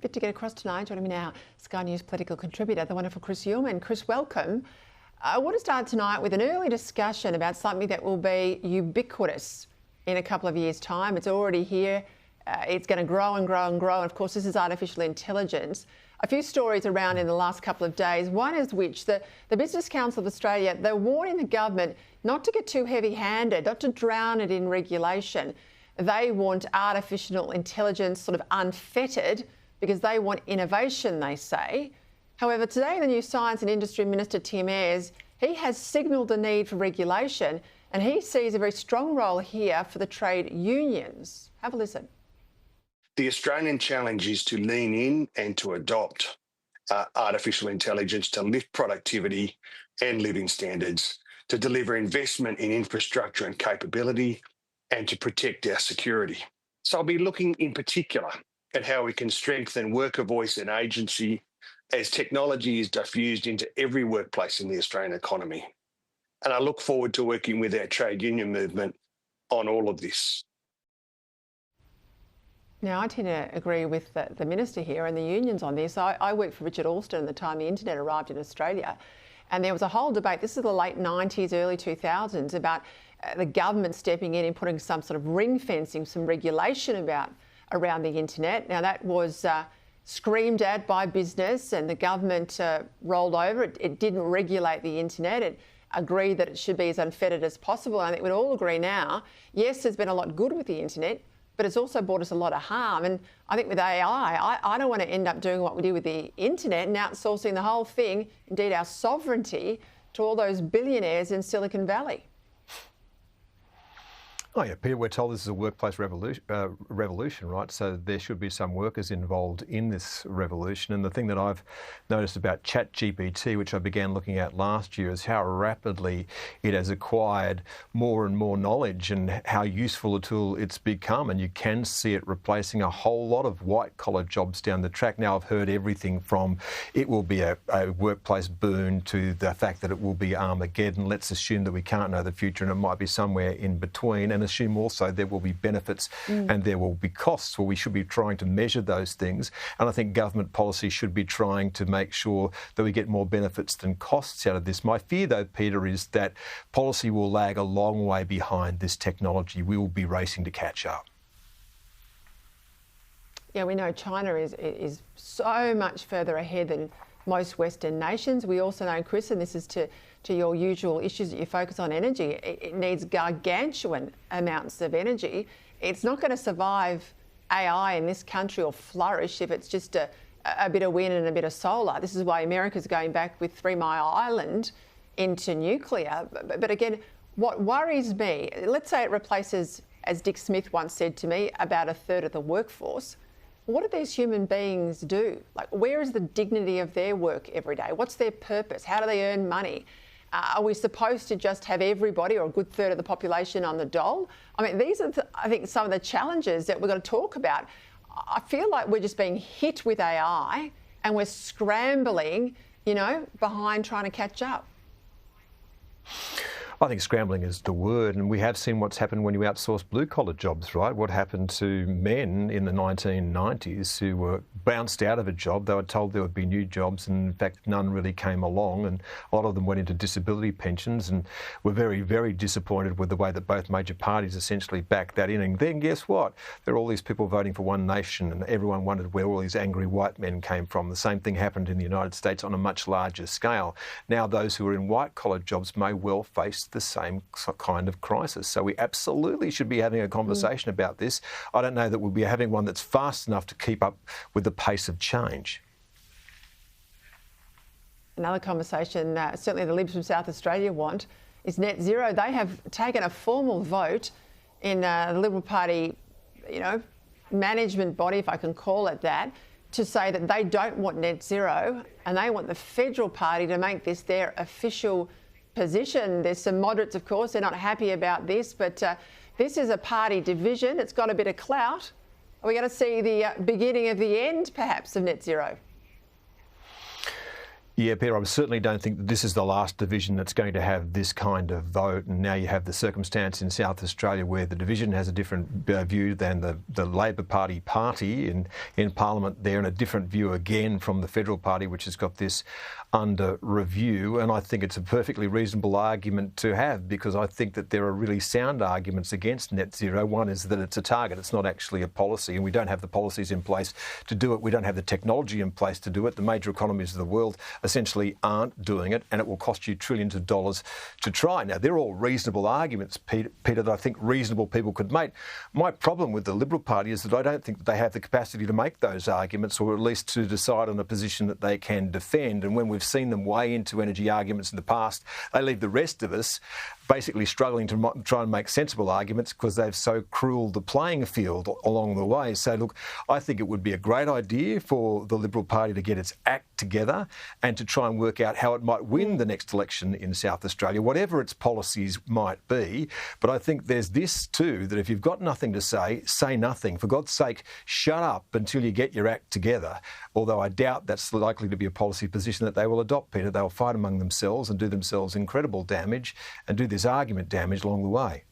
bit to get across tonight. Joining me now, Sky News political contributor, the wonderful Chris Uhlmann. Chris, welcome. I want to start tonight with an early discussion about something that will be ubiquitous in a couple of years' time. It's already here. It's going to grow and grow and grow. And of course, this is artificial intelligence. A few stories around in the last couple of days. One is which the Business Council of Australia, they're warning the government not to get too heavy-handed, not to drown it in regulation. They want artificial intelligence sort of unfettered because they want innovation, they say. However, today the new Science and Industry Minister, Tim Ayres, he has signalled the need for regulation and he sees a very strong role here for the trade unions. Have a listen. The Australian challenge is to lean in and to adopt artificial intelligence to lift productivity and living standards, to deliver investment in infrastructure and capability, and to protect our security. So I'll be looking in particular at how we can strengthen worker voice and agency as technology is diffused into every workplace in the Australian economy. And I look forward to working with our trade union movement on all of this. Now, I tend to agree with the Minister here and the unions on this. I worked for Richard Alston at the time the internet arrived in Australia, and there was a whole debate, this is the late 90s, early 2000s, about the government stepping in and putting some sort of ring fencing, some regulation around the internet. Now, that was screamed at by business and the government rolled over. It didn't regulate the internet. It agreed that it should be as unfettered as possible. I think we'd all agree now, yes, there's been a lot good with the internet, but it's also brought us a lot of harm. And I think with AI, I don't want to end up doing what we do with the internet and outsourcing the whole thing, indeed our sovereignty, to all those billionaires in Silicon Valley. Oh yeah, Peter, we're told this is a workplace revolution, right? So there should be some workers involved in this revolution. And the thing that I've noticed about ChatGPT, which I began looking at last year, is how rapidly it has acquired more and more knowledge and how useful a tool it's become. And you can see it replacing a whole lot of white-collar jobs down the track. Now, I've heard everything from it will be a workplace boon to the fact that it will be Armageddon. Let's assume that we can't know the future and it might be somewhere in between. And assume also there will be benefits and there will be costs. Well, we should be trying to measure those things. And I think government policy should be trying to make sure that we get more benefits than costs out of this. My fear, though, Peter, is that policy will lag a long way behind this technology. We will be racing to catch up. Yeah, we know China is so much further ahead than most Western nations. We also know, Chris, and this is to your usual issues that you focus on, energy, it needs gargantuan amounts of energy. It's not going to survive AI in this country or flourish if it's just a bit of wind and a bit of solar. This is why America's going back with 3 Mile Island into nuclear. But again, what worries me, let's say it replaces, as Dick Smith once said to me, about a third of the workforce. What do these human beings do? Like, where is the dignity of their work every day? What's their purpose? How do they earn money? Are we supposed to just have everybody or a good third of the population on the dole? I mean, these are, I think, some of the challenges that we're going to talk about. I feel like we're just being hit with AI and we're scrambling, behind trying to catch up. I think scrambling is the word, and we have seen what's happened when you outsource blue-collar jobs, right? What happened to men in the 1990s who were bounced out of a job. They were told there would be new jobs, and in fact, none really came along, and a lot of them went into disability pensions, and were very, very disappointed with the way that both major parties essentially backed that in. And then guess what? There are all these people voting for one nation, and everyone wondered where all these angry white men came from. The same thing happened in the United States on a much larger scale. Now those who are in white-collar jobs may well face the same kind of crisis. So we absolutely should be having a conversation about this. I don't know that we'll be having one that's fast enough to keep up with the pace of change. Another conversation, certainly the Libs from South Australia want, is net zero. They have taken a formal vote in the Liberal Party, management body, if I can call it that, to say that they don't want net zero and they want the federal party to make this their official position. There's some moderates, of course, they're not happy about this, but this is a party division. It's got a bit of clout. Are we going to see the beginning of the end, perhaps, of net zero? Yeah, Peter, I certainly don't think that this is the last division that's going to have this kind of vote. And now you have the circumstance in South Australia where the division has a different view than the Labor Party in Parliament there, and a different view again from the Federal Party, which has got this under review. And I think it's a perfectly reasonable argument to have, because I think that there are really sound arguments against net zero. One is that it's a target, it's not actually a policy, and we don't have the policies in place to do it. We don't have the technology in place to do it. The major economies of the world essentially aren't doing it, and it will cost you trillions of dollars to try. Now, they're all reasonable arguments, Peter, that I think reasonable people could make. My problem with the Liberal Party is that I don't think that they have the capacity to make those arguments, or at least to decide on a position that they can defend. And when we've seen them weigh into energy arguments in the past, they leave the rest of us basically struggling to try and make sensible arguments, because they've so cruelled the playing field along the way. So, look, I think it would be a great idea for the Liberal Party to get its act together and to try and work out how it might win the next election in South Australia, whatever its policies might be. But I think there's this too, that if you've got nothing to say, say nothing. For God's sake, shut up until you get your act together. Although I doubt that's likely to be a policy position that they will adopt, Peter. They'll fight among themselves and do themselves incredible damage and do this argument damage along the way.